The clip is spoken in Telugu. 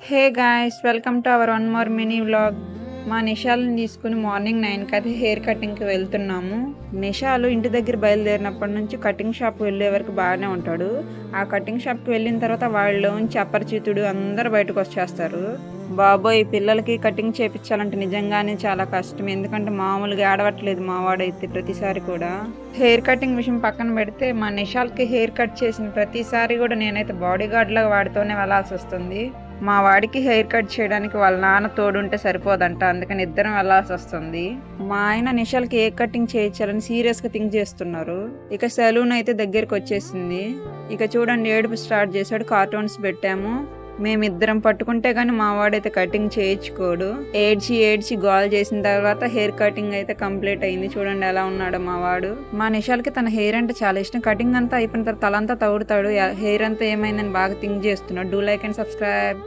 Hey guys, welcome to our one more mini vlog. మా నిషాల్ని తీసుకుని మార్నింగ్ 9కి అయితే హెయిర్ కటింగ్కి వెళ్తున్నాము. నిషాలు ఇంటి దగ్గర బయలుదేరినప్పటి నుంచి కటింగ్ షాప్కి వెళ్ళే వరకు బాగానే ఉంటాడు. ఆ కటింగ్ షాప్కి వెళ్ళిన తర్వాత వాళ్ళలోంచి అపరిచితుడు అందరు బయటకు వచ్చేస్తారు. బాబోయ్, పిల్లలకి కటింగ్ చేయించాలంటే నిజంగానే చాలా కష్టం. ఎందుకంటే మామూలుగా ఆడవట్లేదు మా వాడైతే ప్రతిసారి కూడా. హెయిర్ కటింగ్ విషయం పక్కన పెడితే మా నిషాల్కి హెయిర్ కట్ చేసిన ప్రతిసారి కూడా నేనైతే బాడీ గార్డ్ లాగా వాడితోనే వెళ్ళాల్సి వస్తుంది. మా వాడికి హెయిర్ కట్ చేయడానికి వాళ్ళ నాన్న తోడుంటే సరిపోదంట, అందుకని ఇద్దరం వెళ్లాల్సి వస్తుంది. మా ఆయన నిషాల్కి ఏ కటింగ్ చేయించాలని సీరియస్ గా థింక్ చేస్తున్నారు. ఇక సెలూన్ అయితే దగ్గరికి వచ్చేసింది. ఇక చూడండి, ఏడుపు స్టార్ట్ చేశాడు. కార్టూన్స్ పెట్టాము. మేమిద్దరం పట్టుకుంటే గానీ మా వాడైతే కటింగ్ చేయించుకోడు. ఏడ్చి ఏడ్చి గోల్ చేసిన తర్వాత హెయిర్ కటింగ్ అయితే కంప్లీట్ అయింది. చూడండి ఎలా ఉన్నాడో మా వాడు. మా నిషాల్కి తన హెయిర్ అంటే చాలా ఇష్టం. కటింగ్ అంతా అయిపోయిన తర్వాత తలంతా తవ్వుతాడు. హెయిర్ అంతా ఏమైందని బాగా థింక్ చేస్తున్నాడు. Do like and subscribe.